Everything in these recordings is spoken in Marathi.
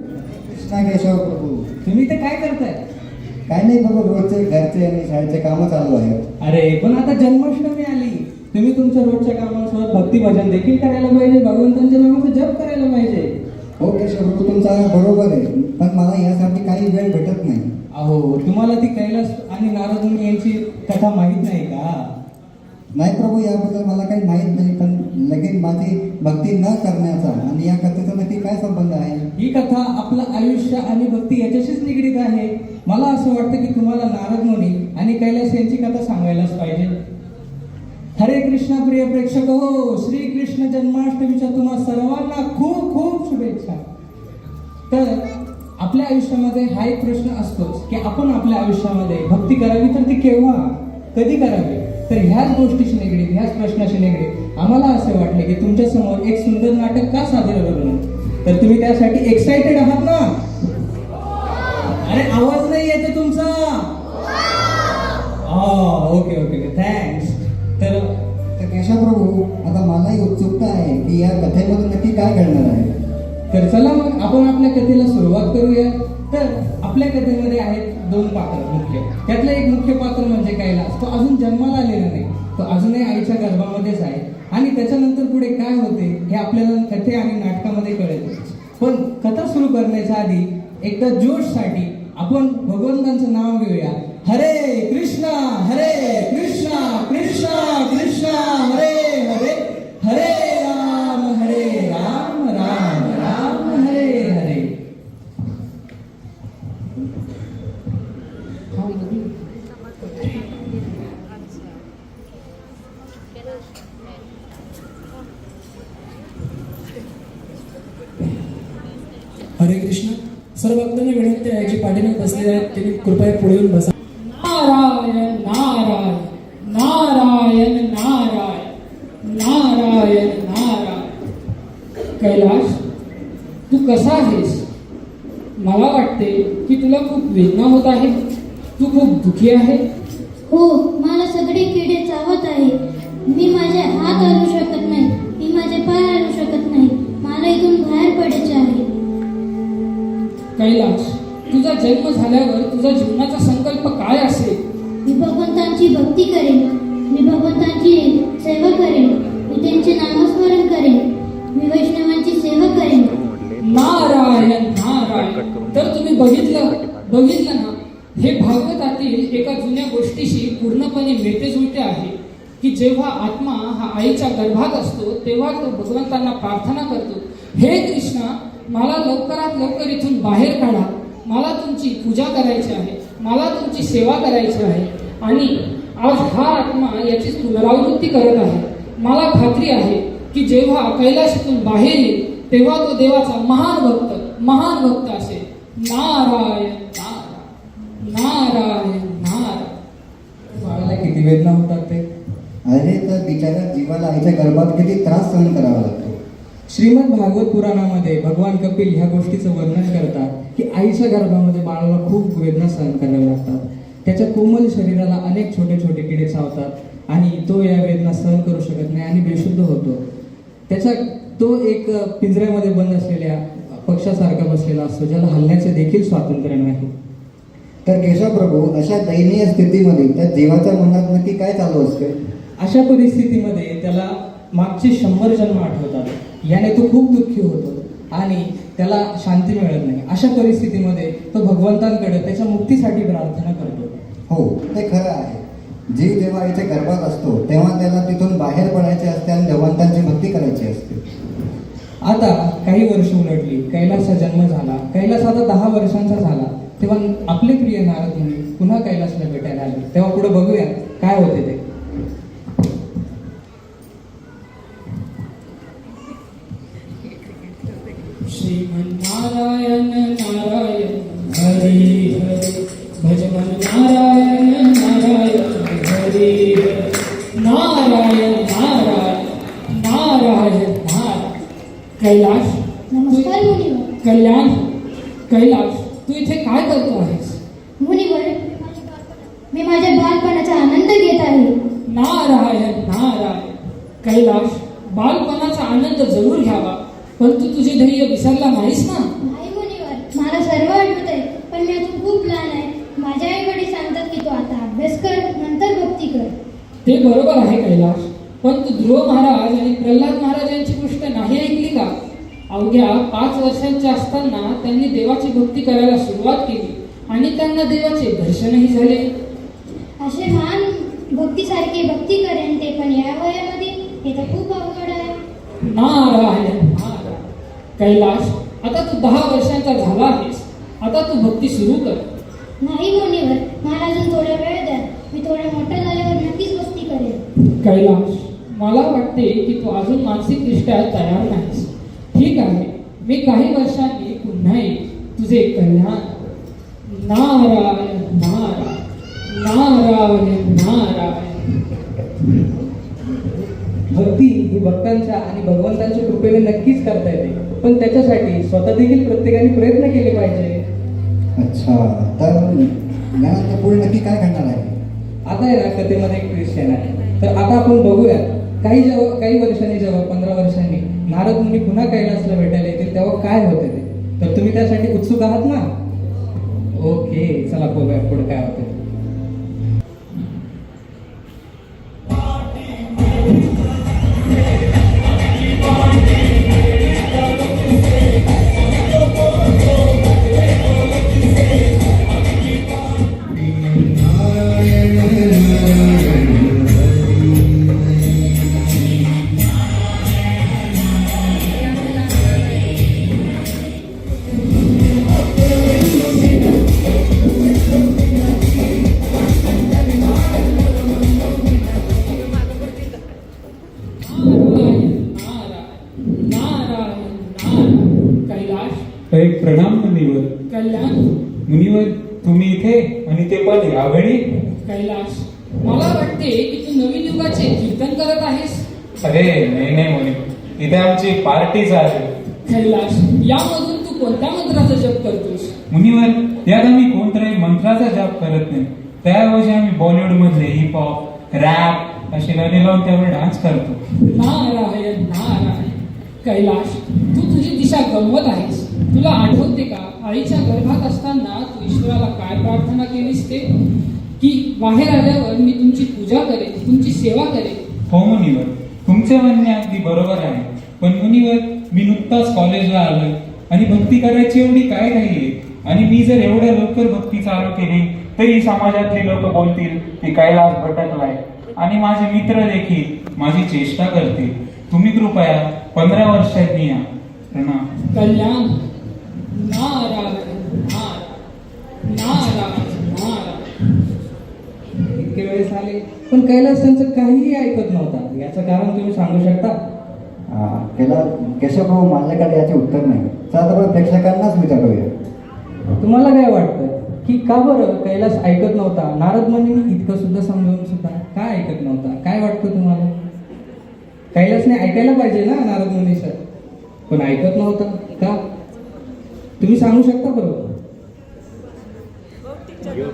कृष्णा केशव प्रभू. तुम्ही ते काय करताय? काय नाही बाबा, रोजचे घरचे आणि शाळेचे कामं चालू आहेत. अरे पण आता जन्माष्टमी आली, तुम्ही तुमच्या रोजच्या कामांसोबत भक्ती भजन देखील करायला पाहिजे, भगवंतांच्या नामाचा जप करायला पाहिजे. हो केशव प्रभू, तुमचा बरोबर आहे, पण मला यासाठी काही वेळ भेटत नाही. अहो, तुम्हाला ती कैलास आणि नारद मुनी यांची कथा माहित नाही का? नाही प्रभू, याबद्दल मला काही माहीत नाही, पण लगेच माझी भक्ती न करण्याचा आणि या कथेचा नक्की काय संबंध आहे? ही कथा आपलं आयुष्य आणि भक्ती याच्याशीच निगडीत आहे. मला असं वाटतं की तुम्हाला नारद मुनी आणि कैलास यांची कथा सांगायलाच पाहिजे. हरे कृष्णा प्रिय प्रेक्षक हो, श्री कृष्ण जन्माष्टमीच्या तुम्हा सर्वांना खूप खूप शुभेच्छा. तर आपल्या आयुष्यामध्ये हा एक प्रश्न असतोच की आपण आपल्या आयुष्यामध्ये भक्ती करावी तर ती केव्हा, कधी करावी? तर ह्याच गोष्टीशी निगडीत, ह्याच प्रश्नाशी निगडीत आम्हाला असे वाटले की तुमच्या समोर एक सुंदर नाटक का सादर करू नये. तर तुम्ही त्यासाठी एक्साइटेड आहात ना? अरे आवाज नाही येते तुमचा. Okay okay thanks. तर केशव प्रभू, आता मलाही उत्सुकता आहे की या कथेमध्ये नक्की काय घडणार आहे. तर चला मग आपण आपल्या कथेला सुरुवात करूया. तर आपल्या कथेमध्ये आहेत दोन पात्र मुख्य. त्यातलं एक मुख्य पात्र म्हणजे कैलास. तो अजून जन्माला आलेला नाही, तो अजूनही आईच्या गर्भामध्येच आहे. आणि त्याच्यानंतर पुढे काय होते हे आपल्याला कथे आणि नाटकामध्ये कळेल. पण कथा सुरू करण्याच्या आधी एकदा जोशसाठी आपण भगवंतांचं नाव घेऊया. हरे कृष्णा कृष्णा कृष्णा हरे हरे, हरे राम राम राम हरे हरे. हरे कृष्ण. सर्व भक्तांना विनंती आहे की पाठीमागे बसलेले आहेत त्यांनी कृपया पुढे येऊन बसा. नारायण नारायण नारायण नारायण नारायण नारायण. कैलास, तू कसा आहेस? मला वाटते की तुला खूप वेदना होत आहे, तू खूप दुखी आहे. हो, मला सगळे किडे चावत आहे. मी माझे हात हलवू शकत नाही, मी माझे पाय हलवू शकत नाही. मला इथून बाहेर पडायचे आहे. कैलास, तुझा जन्म झाल्यावर तुझा जीवनाचा संकल्प काय असेल? मी भगवंतांची भक्ती करेन, मी भगवंतांची सेवा करेन, मी त्यांचे नामस्मरण करेन, मी वैष्णवांची सेवा करेन. नारायण नारायण. तर तुम्ही बघितलं ना, हे भागवतातील एका जुन्या गोष्टीशी पूर्णपणे मिळते-जुळते आहे की जेव्हा आत्मा हा आईच्या गर्भात असतो तेव्हा तो भगवंतांना प्रार्थना करतो, हे कृष्णा, मला लवकरात लवकर इथून बाहेर काढा, मला तुमची पूजा करायची आहे, मला तुमची सेवा करायची आहे. आणि आज हा आत्मा याची पुनरावृत्ती करत आहे. मला खात्री आहे की जेव्हा कैलाशातून बाहेर येईल तेव्हा तो देवाचा महान भक्त असेल. नारायण नारायण नारायण नारायण. बाळाला किती वेदना होतात ते. अरे, तर बिचाऱ्या जीवाला आईच्या गर्भात किती त्रास सहन करावा लागतो. श्रीमद भागवत पुराणामध्ये भगवान कपिल ह्या गोष्टीचं वर्णन करतात की आईच्या गर्भामध्ये बाळाला खूप वेदना सहन कराव्या लागतात. त्याच्या कोमल शरीराला अनेक छोटे छोटे किडे चावतात आणि तो या वेदना सहन करू शकत नाही आणि बेशुद्ध होतो. तो एक पिंजऱ्यामध्ये बंद असलेल्या पक्षासारखा बसलेला असतो, ज्याला हलण्याचे देखील स्वातंत्र्य नाही. तर केशव प्रभू, अशा दयनीय स्थितीमध्ये त्या जीवाच्या मनात नक्की काय चालू असते? अशा परिस्थितीमध्ये त्याला मागचे 100 जन्म आठवतात. याने तो खूप दुःखी होतो आणि त्याला शांती मिळत नाही. अशा परिस्थितीमध्ये तो भगवंतांकडे त्याच्या मुक्तीसाठी प्रार्थना करतो. हो, ते खरं आहे. जीव जेव्हा आईच्या गर्भात असतो तेव्हा त्याला तिथून बाहेर पडायचे असते आणि भगवंतांची भक्ती करायची असते. आता काही वर्ष उलटली, कैलासचा जन्म झाला. कैलास आता 10 वर्षांचा झाला तेव्हा आपले प्रिय नारद मुनी पुन्हा कैलासला भेटायला आले. तेव्हा पुढे बघूया काय होते ते. श्रीमन्नारायण नारायण हरी हरी, भजमन नारायण नारायण हरी हरी, नारायण नारायण नारायण नारायण. कैलास, नमस्कार मुनिवर. कल्याण. कैलास, तू इथे काय करतो आहेस? मुनिवर, मी माझ्या बालपणाचा आनंद घेत आहे. नारायण नारायण. कैलास, बालपणाचा आनंद जरूर घ्यावा, पण तू तुझे ध्येय विसरला नाहीस ना? नाही मुनिवर, मला सर्व आठवत आहे, पण मी अजून खूप लहान आहे. माझे आई वडील सांगतात की तू आता अभ्यास कर, नंतर भक्ती कर. ते बरोबर आहे कैलास, पण तू ध्रुव महाराज आणि प्रल्हाद महाराज यांची गोष्ट नाही ऐकली का? अवघ्या 5 वर्षांचे असताना त्यांनी देवाची भक्ती करायला सुरुवात केली आणि त्यांना देवाचे दर्शनही झाले. असे महान भक्तीसारखे भक्ती करेन ते पण या वयामध्ये, हे तर खूप अवघड आहे. नारायण नारायण. कैलास, आता तू 10 वर्षांचा झाला आहेस, आता तू भक्ती सुरू कर. नाही मुनीवर, मला अजून थोडा वेळ द्या. मी थोडं मोठं झाल्यावर नक्कीच भक्ती करेन. कैलास, मला वाटते की तू अजून मानसिकदृष्ट्या तयार नाहीस. ठीक आहे, मी काही वर्षांनी पुन्हा येईल. तुझे कल्याण. नारायण नारायण नारायण नारायण. भक्ती ही भक्तांच्या आणि भगवंतांच्या कृपेने नक्कीच करता येते, पण त्याच्यासाठी स्वतः देखील प्रत्येकाने प्रयत्न केले पाहिजे. अच्छा, तर ज्ञानाच्या पुढे नक्की काय घडणार आहे? आता आहे ना, कथेमध्ये एक ट्विस्ट येणार आहे. तर आता आपण बघूया, काही वर्षांनी, जेव्हा 15 वर्षांनी नारद मुनी पुन्हा कैलासला भेटायला येतील तेव्हा काय होते ते. तर तुम्ही त्यासाठी उत्सुक आहात ना? ओके, चला बघूया पुढे काय होते. एक प्रणाम मुनीवर. कल्याण. मुनीवर, तुम्ही इथे आणि ते पण यावेळी? कैलास, मला वाटते की तू नवीन युगाचे कीर्तन करत आहेस. अरे नाही नाही मुनी, इथे आमची पार्टी चालू. कैलास, यामधून तू कोणत्या मंत्राचा जप करतोस? मुनीवर, यात आम्ही कोणत्याही मंत्राचा जाप करत नाही. त्याऐवजी आम्ही बॉलिवूड मधले हिपहॉप, रॅप असे गाणे लावून त्यावर डान्स करतो. नारायण नारायण. कैलास, तू तुझी दिशा गमवत आहेस. तुला आठवते का, आईच्या गर्भात असताना तू ईश्वराला काय प्रार्थना केलीस ते? की बाहेर आल्यावर मी तुमची पूजा करेन, तुमची सेवा करेन. हो मुनीवर, तुमचे म्हणणे अगदी बरोबर आहे. पण मुनीवर, मी नुकताच कॉलेजला आलोय आणि भक्ती करायची एवढी काय नाहीये. आणि मी जर एवढ्या लवकर भक्ती चालू केली तरी समाजातले लोक बोलतील की कैलास भटकलाय, आणि माझे मित्र देखील माझी चेष्टा करतील. तुम्ही कृपया 15 वर्षांनी या. प्रणाम. कल्याण. नारायण नारायण नारायण नारायण. इतके वेळेस आले पण कैलास त्यांचं काहीही ऐकत नव्हता. याचं कारण तुम्ही सांगू शकता? केशव भाऊ, माझ्याकडे याचे उत्तर नाही. तर आता आपण प्रेक्षकांनाच विचारूया. तुम्हाला काय वाटतं की का बरं कैलास ऐकत नव्हता? नारद मुनींनी इतकं सुद्धा समजावून सुद्धा का ऐकत नव्हता? काय वाटतं तुम्हाला? कैलासने ऐकायला पाहिजे ना नारद मुनी सर, पण ऐकत नव्हता का? तुम्ही सांगू शकता बरोबर?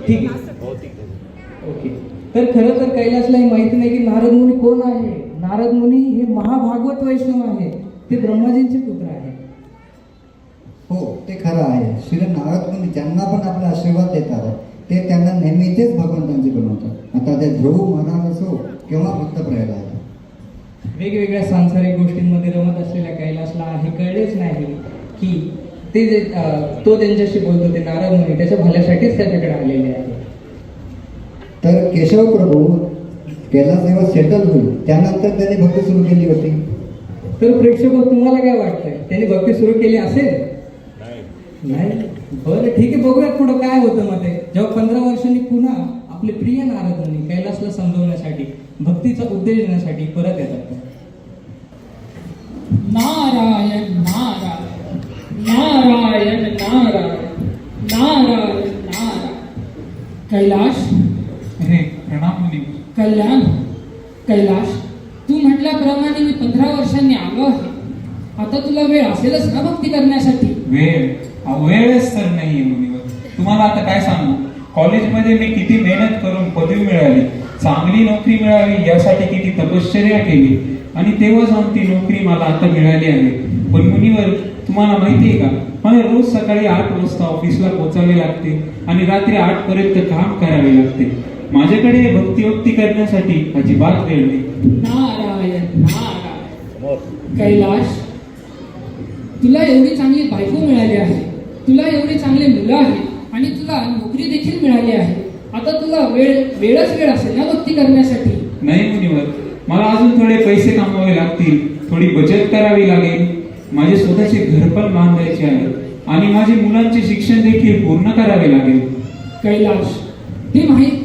ठीक आहे, ओके. तर खरं तर कैलासलाही माहिती नाही की नारद मुनी कोण आहे. नारद मुनी हे महाभागवत वैष्णव आहे, ते ब्रह्माजींचे पुत्र आहे. हो, ते खरं आहे. श्री नारद मुनी ज्यांना पण आपले आशीर्वाद देतात ते त्यांना नेहमीचेच भगवंतांचे बनवतात. आता ते ध्रुव महाराज असो किंवा भक्त प्रल्हाद. वेगवेगळ्या सांसारिक गोष्टींमध्ये रमत असलेल्या कैलासला हे कळलेच नाही की तो त्यांच्याशी बोलतो ते नारद मुनी त्याच्या भल्यासाठीच त्याच्याकडे आलेले आहे. तर केशव प्रभू कैलास जेव्हा सेटल होईल त्यानंतर त्यांनी भक्ती सुरू केली होती. तर प्रेक्षक तुम्हाला काय वाटतंय, त्यांनी भक्ती सुरू केली असेल? नाही. बरं ठीक आहे, बघूयात पुढं काय होतं मध्ये. जेव्हा 15 वर्षांनी पुन्हा आपले प्रिय नारद मुनी कैलासला समजवण्यासाठी, भक्तीचा उपदेश देण्यासाठी परत येतात. नारायण नारायण नारायण नारायण नारायण नारायण. कैलास. अरे प्रणाम मुनीवर. कल्याण. कैलास, तू म्हटल्याप्रमाणे मी 15 वर्षांनी आलो आहे. आता तुला वेळ असेलच ना भक्ती करण्यासाठी? वेळच तर नाहीये मुनीवर. तुम्हाला आता काय सांगू, कॉलेजमध्ये मी किती मेहनत करून पदवी मिळाली, चांगली नोकरी मिळावी यासाठी किती तपश्चर्या केली, आणि तेव्हाच ती नोकरी मला आता मिळाली आहे. पण मुनीवर, तुम्हाला माहिती आहे का, मला रोज सकाळी 8 वाजता ऑफिसला पोहोचावे लागते आणि रात्री 8 पर्यंत काम करावे लागते. माझ्याकडे भक्ती करण्यासाठी अजिबात वेळ नाही. नारायण नारायण. कैलाश, तुला एवढी चांगली बायको मिळाली आहे, तुला एवढी चांगली मुलं आहेत आणि तुला नोकरी देखील मिळाली आहे. आता तुला वेळच वेळ असेल ना भक्ती करण्यासाठी. नाही मुनिवर, मला अजून थोडे पैसे कमवावे लागतील, थोडी बचत करावी लागेल. माझे स्वतःचे घर पण बांधायचे आहे आणि माझे मुलांचे शिक्षण देखील पूर्ण करावे लागेल. कैलाश,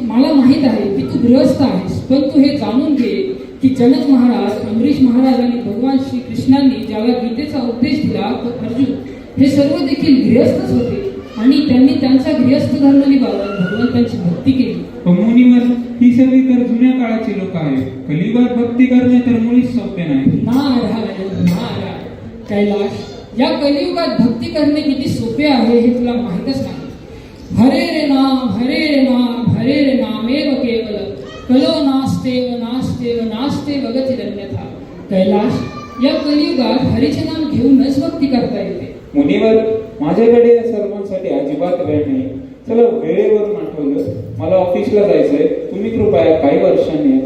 मला माहित आहे की तू गृहस्थ आहेस, पण तू हे जाणून घे की जनक महाराज, अमरीश महाराज आणि भगवान श्री कृष्णांनी ज्याला गीतेचा उपदेश दिला तो अर्जुन, हे सर्व देखील गृहस्थच होते आणि त्यांनी त्यांचा गृहस्थ धर्म निभावत भगवंतांची भक्ती केली. पण मुनिवर, ही सगळी तर जुन्या काळाची लोक आहेत. कलियुगात भक्ती करणे तर मुळीच सोपे नाही. नारायण नारायण. कैलाश, या कलियुगात भक्ती करणे किती सोपे आहे हे तुला माहीतच नाही. हरे रे नाम हरे रे नाम हरे रे नामेव केवल कलो नास्तेव गतिरन्यथा. कैलाश, या कलियुगात हरीचे नाम घेऊनच भक्ती करता येते. मुनिवर, माझ्याकडे या सर्वांसाठी अजिबात वेळ नाही. चला, वेळेवरून आठवलं, मला ऑफिसला जायचंय. तुम्ही कृपया काही वर्षांनी या.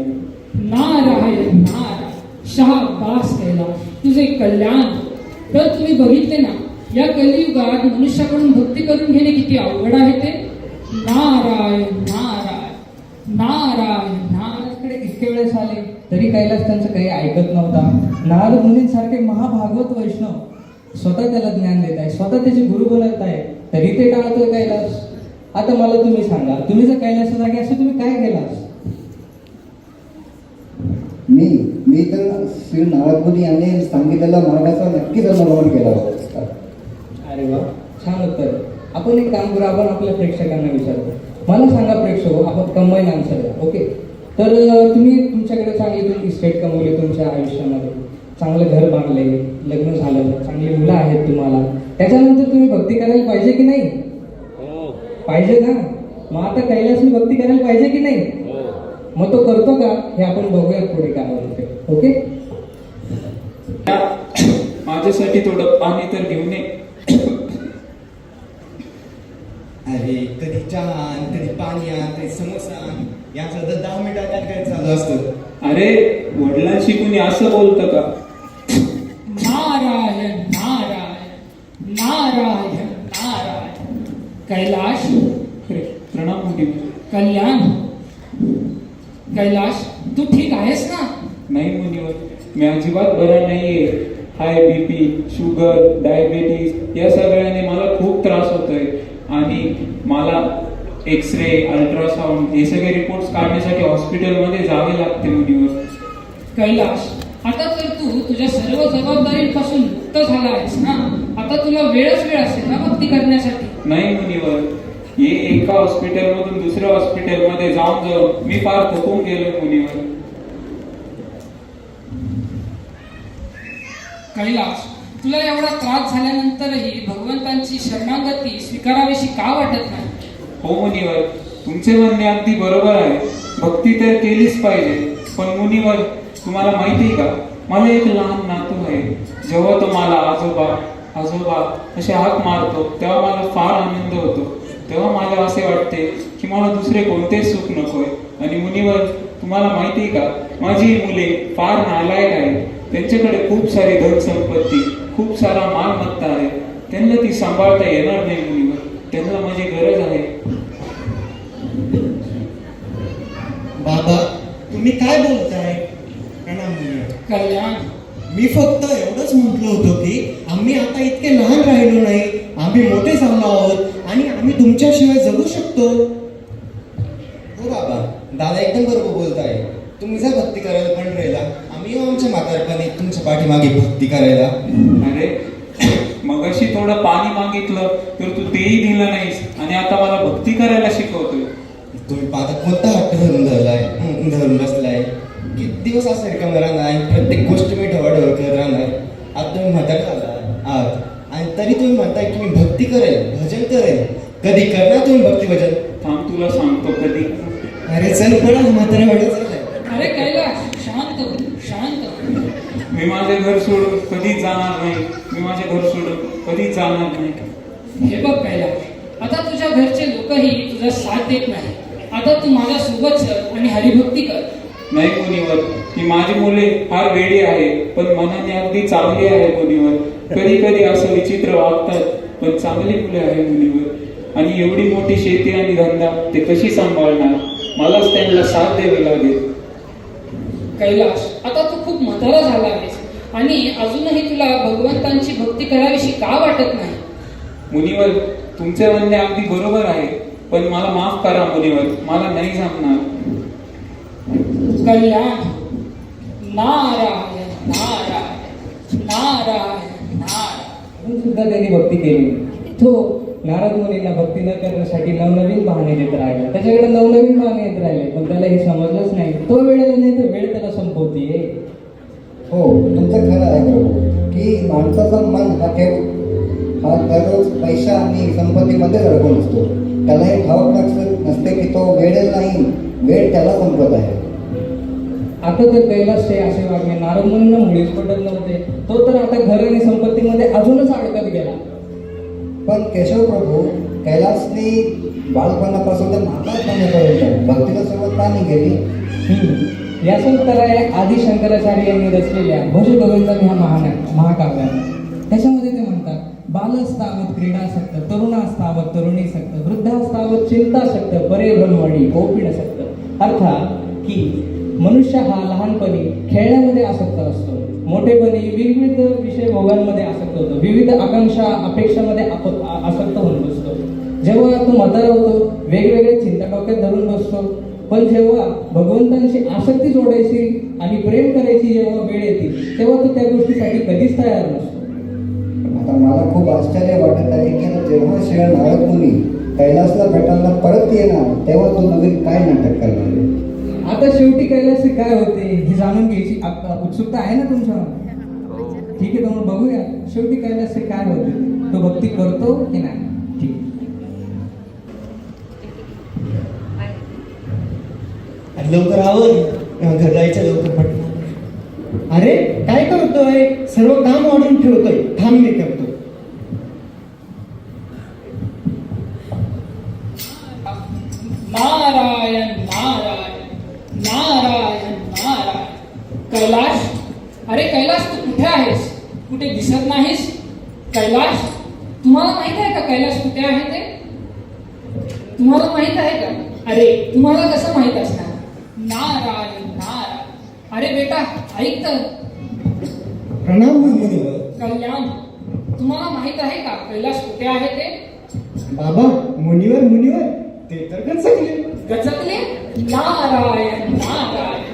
नारायण नारायण. शाबास कैलाश, तुझे कल्याण. तर तुम्ही बघितले ना, या कलियुगात मनुष्याकडून भक्ती करून घेणे किती अवघड आहे ते. नारायण नारायण नारायण नारायण. महाराजकडे इतके वेळेस आले तरी कैलास त्यांचं काही ऐकत नव्हता. नारद मुनींसारखे महाभागवत वैष्णव स्वतः त्याला ज्ञान देत आहे, स्वतः त्याचे गुरु बनवत आहे, तरी ते टाळतोय कैलास. आता मला तुम्ही सांगा, तुम्ही जर कैलासा जागी असं तुम्ही काय केलास? मी तर श्री नारद मुनी यांनी सांगितलेल्या मार्गाचा नक्कीच अनुसरण केला होता. अरे वा, छान उत्तर. आपण एक काम करू, आपण आपल्या प्रेक्षकांना विचारू. मला सांगा प्रेक्षक, आपण कंबाईन आन्सर द्या. ओके, तर तुम्ही तुमच्याकडे चांगली तुम्ही इस्टेट कमवली तुमच्या आयुष्यामध्ये, चांगलं घर बांधले, लग्न झालं, चांगली मुलं आहेत तुम्हाला, त्याच्यानंतर तुम्ही भक्ती करायला पाहिजे की नाही? पाहिजे ना. मग आता कैलासने भक्ती करायला पाहिजे की नाही? मग तो करतो का हे आपण बघूया पुढे काय होते. ओके, माझ्यासाठी थोडं पाणी तर घेऊन ये. अरे कधी चहा आण, कधी पाणी आण, कधी समोसा आण, याचं तर 10 मिनिटात काय चालू असतं. अरे, वडिलांशी कुणी असं बोलतं का? नारायण नारायण नारायण नारायण. कैलाश, प्रणाम मुनिवर. कल्याण. कैलाश, तू ठीक आहेस ना? नाही मुनिवर, मी अजिबात बरा नाहीये. हाय बीपी, शुगर, डायबिटीज या सगळ्याने मला खूप त्रास होतोय आणि मला एक्सरे, अल्ट्रासाऊंड हे सगळे रिपोर्ट्स काढण्यासाठी हॉस्पिटलमध्ये जावे लागते मुनिवर. कैलाश, आता तर तू तुझ्या सर्व जबाबदारीपासून मुक्त झाला आहेस ना. आता तुला वेळच वेळ असेल ना भक्ती करण्यासाठी. नाही मुनिवर, हे एका हॉस्पिटलमधून दुसऱ्या हॉस्पिटलमध्ये जाऊन मी फार थकून गेलोय मुनिवर. कैलाश, तुला एवढा त्रास झाल्यानंतरही भगवंतांची शरणागती स्वीकारावीशी का वाटत नाही? हो मुनिवर, तुमचे म्हणणे अगदी बरोबर आहे. भक्ती तर केलीच पाहिजे. पण मुनिवर, तुम्हाला माहिती आहे का, मला एक लहान नातू आहे. जेव्हा तो मला आजोबा आजोबा असे हाक मारतो तेव्हा मला फार आनंद होतो. तेव्हा मला असे वाटते की मला दुसरे कोणतेच सुख नकोय. आणि मुनिवर, तुम्हाला माहिती आहे का, माझी मुले फार नालायक आहेत. त्यांच्याकडे खूप सारी धनसंपत्ती, खूप सारा मालमत्ता आहे. त्यांना ती सांभाळता येणार नाही मुनिवर. त्यांना माझी गरज आहे. बाबा, तुम्ही काय बोलताय? प्रणाम. कल्याण, मी फक्त एवढंच म्हटलं होतं की आम्ही आता इतके लहान राहिलो नाही, आम्ही मोठे झालो आहोत आणि आम्ही तुमच्याशिवाय जगू शकतो. हो बाबा, दादा एकदम बरोबर बोलताय. तुम्ही जा भक्ती करायला पंढरीला, आम्ही येऊ आमच्या म्हातारपणी तुमच्या पाठीमागे भक्ती करायला. अरे, मगाशी थोडं पाणी मागितलं तर तू तेही दिलं नाहीस आणि आता मला भक्ती करायला शिकवतोय. तुम्ही आता कोणता हट्ट धरून बसलाय? किती दिवस असं रिकामं राहणार? प्रत्येक गोष्ट मी ढवळढवळ करत राहणार. आता तुम्ही म्हातारे झाला आहात आणि तरी तुम्ही म्हणताय की मी भक्ती करेल, भजन करेल. कधी करणार तुम्ही भक्ती भजन? थांब, तुला सांगतो कधी. अरे चल, पडा म्हातारे वाढत चाललाय. अरे कैलाश, शांत हो, शांत हो. मी माझे घर सोडून कधीच जाणार नाही. मी माझे घर सोडून कधीच जाणार नाही. हे बघ कैलाश, आता तुझ्या घरचे लोकही तुझा साथ देत नाही. आता तू माझ्या सोबत चल आणि हरिभक्ती कर. नाही मुनिवर, ही माझी मुले फार वेडी आहे, पण मनाने अगदी चांगली आहे मुनिवर. कधी कधी असं विचित्र वागतात, पण चांगली मुले आहे मुनिवर. आणि एवढी मोठी शेती आणि धंदा ते कशी सांभाळणार? मलाच त्यांना साथ द्यावी लागेल. कैलाश, आता तू खूप म्हातारा झाला आहेस आणि अजूनही तुला भगवंतांची भक्ती करावीशी का वाटत नाही? मुनिवर, तुमचे म्हणणे अगदी बरोबर आहे, पण मला माफ करा मुनिवर, मला नाही जमणार. कल्याण नारायण नारायण नारायण नारायण. म्हणून सुद्धा त्यांनी भक्ती केली. तो नारद मुनींना भक्ती न करण्यासाठी नवनवीन बहाणे देत राहिला. त्याच्याकडे नवनवीन बहाणे येत राहिले, पण त्याला हे समजलंच नाही. तो वेळेला नाही तर वेळ त्याला संपवतीये. हो, तुमचं खरं आहे प्रभू की माणसाचं मन हा दररोज पैसा आणि संपत्तीमध्येच अडकून असतो. त्यालाही ठाऊक नसते की तो वेळेल नाही, वेळ त्याला संपत आहे. आता तर कैलासचे असे वागणे नारद मुनींना मुळीच पटत नव्हते. तो तर आता घर आणि संपत्तीमध्ये अजूनच अडकत गेला. पण केशव प्रभू, कैलासने बालपणापासून तर म्हातारपणापर्यंत भक्तीला सुरुवात का नाही केली? याच उत्तराने आदि शंकराचार्य यांनी रचलेल्या भज गोविंदम ह्या महाकाव्यात त्याच्यामध्ये ते म्हणतात, बालस्तावत क्रीडासक्त, तरुणास्तावत तरुणीसक्त, वृद्धास्तावत चिंतासक्त, परे ब्रह्मणी कौपीनसक्त. अर्थात की मनुष्य हा लहानपणी खेळण्यामध्ये आसक्त असतो, मोठेपणी विविध विषय भोगांमध्ये आसक्त होतो, विविध आकांक्षा अपेक्षामध्ये आसक्त होऊन बसतो. जेव्हा तो म्हातारा होतो, वेगवेगळे चिंता डोक्यात धरून बसतो. पण जेव्हा भगवंतांची आसक्ती जोडायची आणि प्रेम करायची जेव्हा वेळ येते, तेव्हा तो त्या गोष्टीसाठी कधीच तयार नसतो. आता मला खूप आश्चर्य वाटत आहे की आता जेव्हा श्री नारद मुनी कैलासला भेटायला परत येणार, तेव्हा तो नवीन काय नाटक करणार आहे? आता शेवटी कैलास काय होते हे जाणून घ्यायची उत्सुकता आहे ना तुमच्या? ठीक आहे, तर मग बघूया शेवटी कैलास काय होते. तो भक्ती करतो की नाही? ठीक. लवकर आवर, घर जायचं लवकर पटकन. अरे काय करतोय? सर्व काम वाढून ठेवतोय. थांब मी करतो. नारायण नारायण नारायण नारायण. कैलाश, अरे कैलाश, तू कुठे आहेस? कुठे दिसत नाहीस? कैलाश, तुम्हाला माहित आहे का कैलाश कुठे आहे ते? तुम्हाला माहित आहे का? अरे तुम्हाला कसं माहित असणार? नारायण नारायण. अरे बेटा, ऐक तर. प्रणाम मुनिवर. कल्याण, तुम्हाला माहित आहे का कैलाश कुठे आहे ते? बाबा, मुनिवर ते तर गचकले. गचकले? नारायण नारायण.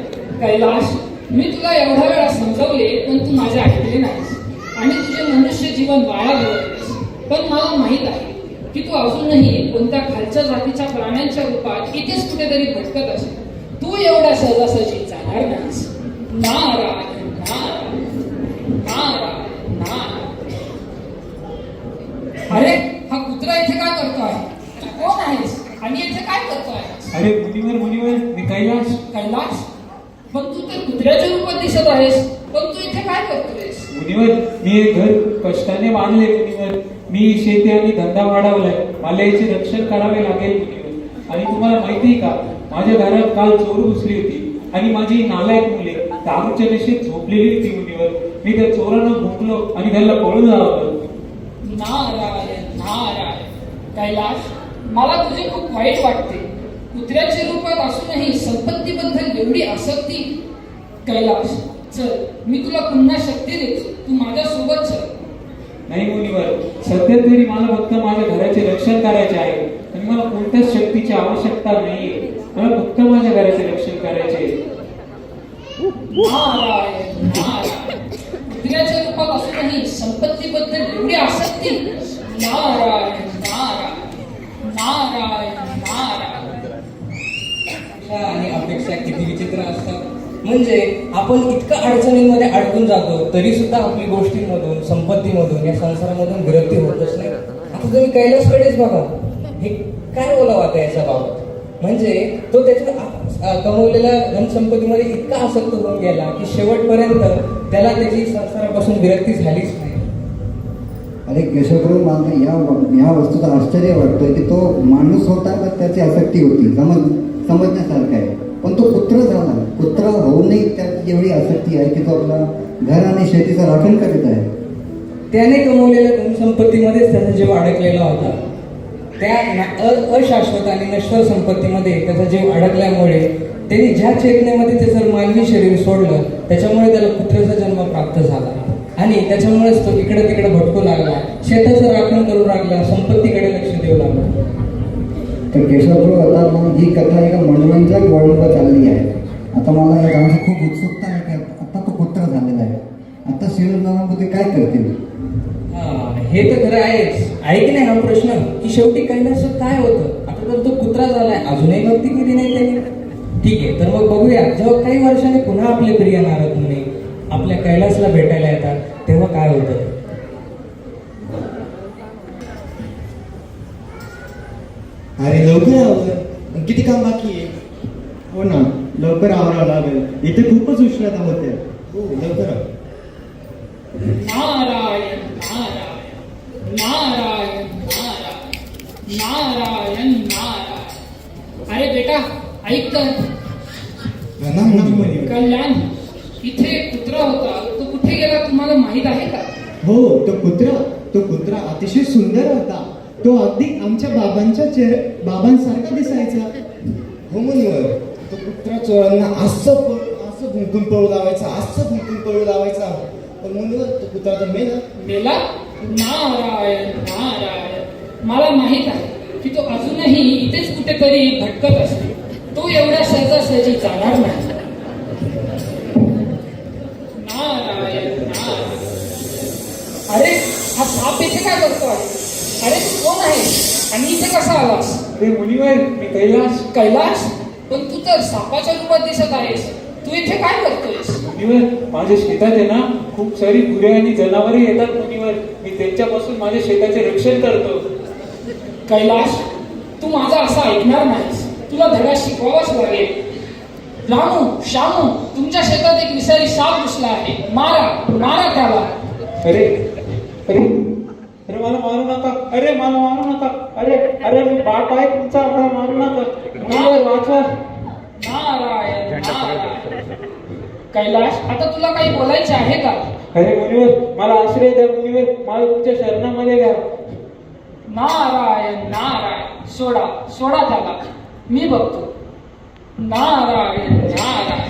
कैलाश, मी तुला एवढ्या वेळा समजवले, पण तू माझे ऐकले नाहीस आणि तुझे मनुष्य जीवन वाया घालवतेस. पण मला माहित आहे की तू अजूनही कोणत्या खालच्या जातीच्या प्राण्यांच्या रूपात इथेच कुठेतरी भटकत असेल. तू एवढ्या सहजासहजी जाणार नाहीस. नारायण नारायण नारायण नारायण. अरे हा कुत्रा इथे काय करतोय? तू कोण आहेस आणि इथे काय करतोय? अरे मुनिवर, मी कैलाश. कैलाश, पण तू तर कुत्र्याच्या रूपात दिसत आहेस, पण तू इथे काय करतोयस? मुनिवर, मी हे घर कष्टाने बांधले मुनिवर. मी शेती आणि धंदा वाढवलाय, मला याचे रक्षण करावे लागेल मुनिवर. आणि तुम्हाला माहिती आहे का, माझ्या घरात काल चोर घुसली होती आणि माझी नालायक मुले दारूच्या नशेत झोपलेली होती मुनिवर. मी त्या चोरांना भुंकलो आणि त्यांना पळून लावलं. नारायण नारायण. कैलाश, मला तुझे खूप वाईट वाटते. कुत्र्याच्या रूपात असूनही संपत्तीबद्दल एवढी आसक्ती. कैलाश, चल, मी तुला पुन्हा शक्ती देतो. तू माझ्या सोबत चल. नाही मुनिवर, सध्या तरी मला फक्त माझ्या घराचे रक्षण करायचे आहे आणि मला कोणत्याच शक्तीची आवश्यकता नाहीये. मला फक्त माझ्या घराचे रक्षण करायचे आहे. नारायण नारायण. कुत्र्याच्या रूपात असूनही संपत्तीबद्दल एवढी आसक्ती. नारायण नारायण नारायण नारायण. आशा आणि अपेक्षा किती विचित्र असतात. म्हणजे आपण इतकं अडचणींमध्ये अडकून जातो, तरी सुद्धा आपली गोष्टींमधून, संपत्तीमधून, या संसारामधून विरक्ती होतच नाही. आता तुम्ही कैलासकडेच बघा, हे काय बोलावं आता याच्या बाबत. म्हणजे तो त्याच्या कमवलेल्या धनसंपत्तीमध्ये इतका आसक्त होऊन गेला की शेवटपर्यंत त्याला त्याची संसारापासून विरक्ती झालीच नाही. अरे केशवप्रभू, मला या वस्तूचं आश्चर्य वाटतं की तो माणूस होता तर त्याची आसक्ती होती, समजण्यासारखं आहे. पण तो पुत्र झाला, पुत्र होऊनही त्याची एवढी आसक्ती आहे की तो आपला घर आणि शेतीचं राखण करीत आहे. त्याने कमवलेल्या धनसंपत्तीमध्येच त्याचा जीव अडकलेला होता. त्या अशाश्वत आणि नश्वर संपत्तीमध्ये त्याचा जीव अडकल्यामुळे त्यांनी ज्या चेतनेमध्ये त्याचं मानवी शरीर सोडलं त्याच्यामुळे त्याला पुत्राचा जन्म प्राप्त झाला आणि त्याच्यामुळेच तो इकडे तिकडे भटकू लागला, शेताचं राखण करू लागला, संपत्तीकडे लक्ष देऊ लागला. तर केशवप्रभू, आता ही कथा एका मनोरंजक वळणावर चालली आहे. आता मला या जाण्याची खूप उत्सुकता आहे की आता तो पुत्र झालेला आहे, आता श्रीरामपूती काय करतील? हे तर खरं आहेच. ऐक नाही हा प्रश्न की शेवटी कैलासात काय होतं. आता तर तो पुत्रा झालाय, अजूनही भक्ती केली नाही त्यांनी. ठीक आहे, तर मग बघूया जेव्हा काही वर्षांनी पुन्हा आपले प्रिय नारद मुनी आपल्या कैलासला भेटायला येतात तेव्हा काय होतं. अरे लवकर आवर, किती काम बाकी आहे? हो ना, लवकर आवरावं लागेल, इथे खूपच उष्णता होते. हो लवकर आव. नारायण नारायण नारायण नारायण नारायण नारायण. अरे बेटा ऐक तर, प्रणाम मुनिवर. कल्याण इथे कुत्रा होता, तो कुठे गेला तुम्हाला माहित आहे का? हो, तो कुत्रा अतिशय सुंदर होता. तो अगदी आमच्या बाबांसारखा दिसायचा. हो मुनिवर, तो कुत्रा चोरांना असं भुंकून पळू लावायचा. पण मुनिवर, तो कुत्रा तर मेला. नारायण नारायण. मला माहित आहे की तो अजूनही इथेच कुठेतरी भटकत असतो. तो एवढ्या सहजासहजी जाणार नाही. नारायण नारायण. अरे हा साप इथे काय करतो आहे? अरे तू कोण आहे आणि इथे कसा आलास? अरे मुनिवर, मी कैलास. कैलास? पण तू तर सापाच्या रूपात दिसत आहेस. तू इथे काय करतोयस? मुनिवर, माझ्या शेतात आहे ना खूप सारी गुरे आणि जनावरे येतात मुनिवर. मी त्यांच्यापासून माझ्या शेताचे रक्षण करतो. कैलास, तू माझा असा ऐकणार नाहीस. तुला धडा शिकवावाच लागेल. रामू, श्यामू, तुमच्या शेतात एक विषारी साप घुसला आहे. मारा त्याला. अरे अरे अरे मला मारू नका. अरे मला मारू नका. अरे अरे मी बाप आहे तुमचा, मला मारू नका. मुनिवर वाचवा. नारायण नारायण. कैलास, आता तुला काही बोलायचे आहे का? अरे मुनिवर, मला आश्रय द्या मुनिवर, मला तुमच्या शरणामध्ये घ्या. नारायण नारायण. सोडा त्याला, मी बघतो. नारायण नारायण.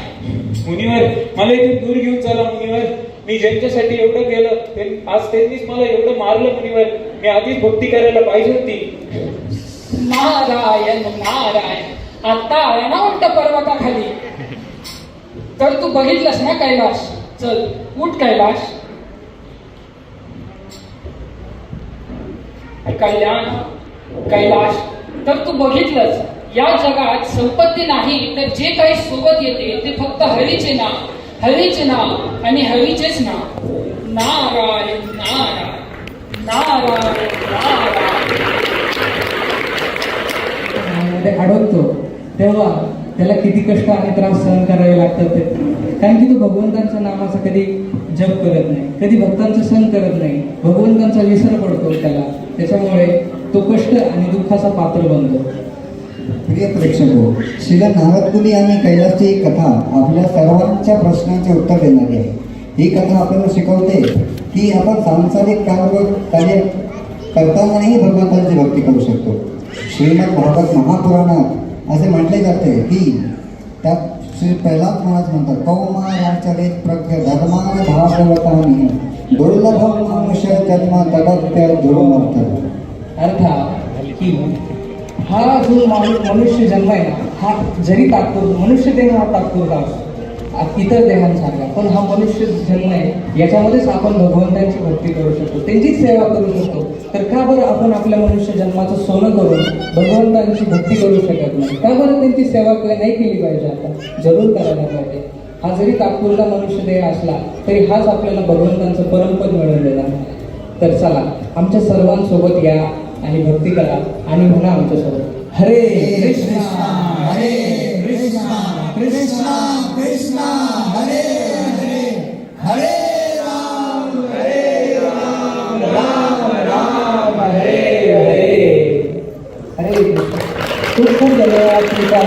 मुनिवर, मला इथून दूर घेऊन चला मुनिवर. मी ज्यांच्यासाठी एवढं केलं आज त्यांनीच मला एवढं मारलं मुनिवर. मी आधीच भक्ती करायला पाहिजे होती. नारायण नारायण. आता आला ना उंट पर्वताखाली. तर तू बघितलंस ना कैलास. चल उठ कैलास. कल्याण कैलास, तर तू बघितलंस या जगात संपत्ती नाही तर जे काही सोबत येते ते फक्त हरीचे नाव आणि हरीचेच नाव. नारायण नारायण नारायण नारायण. मध्ये अडकतो तेव्हा त्याला किती कष्ट आणि त्रास सहन करावे लागतात ते, कारण की तो भगवंतांच्या नामाचा कधी जप करत नाही, कधी भक्तांचं सहन करत नाही, भगवंतांचा विसर पडतो त्याच्यामुळे तो कष्ट आणि दुःखाचा पात्र बनतो. प्रिय प्रेक्षको, श्री नारद मुनी आणि कैलासची ही कथा आपल्या सर्वांच्या प्रश्नांचे उत्तर देणारी आहे. ही कथा आपल्याला शिकवते की आपण सांसारिक कार्य करतानाही भगवंतांची भक्ती करू शकतो. श्रीमद भागवत महापुराणात असे म्हटले जाते की त्यात श्री प्रल्हाद महाराज म्हणतात, कौमाराचरित प्रज्ञ धर्मान भागवतानी दुर्लभम मनुष्य जन्म तदप्य ध्रुवमर्थ. अर्थात की हा जो मनुष्य जन्म आहे ना, हा जरी तात्पुरता मनुष्य देह हा तात्पुरता असतो इतर देहांसारखा, पण हा मनुष्य जन्म आहे याच्यामध्येच आपण भगवंतांची भक्ती करू शकतो, त्यांचीच सेवा करू शकतो. तर का बरं आपण आपल्या मनुष्य जन्माचं सोनं करून भगवंतांची भक्ती करू शकत नाही? का बरं त्यांची सेवा नाही केली पाहिजे? आपण जरूर करायला पाहिजे. हा जरी तात्पुरता मनुष्य देह असला तरी हाच आपल्याला भगवंतांचं परमपद मिळवून देणार. तर चला आमच्या सर्वांसोबत या आणि भक्ती करा आणि म्हणा आमच्यासोबत, हरे कृष्णा हरे कृष्णा कृष्णा कृष्णा हरे हरे हरे राम राम राम हरे हरे. अरे खूप खूप धन्यवाद तुमच्या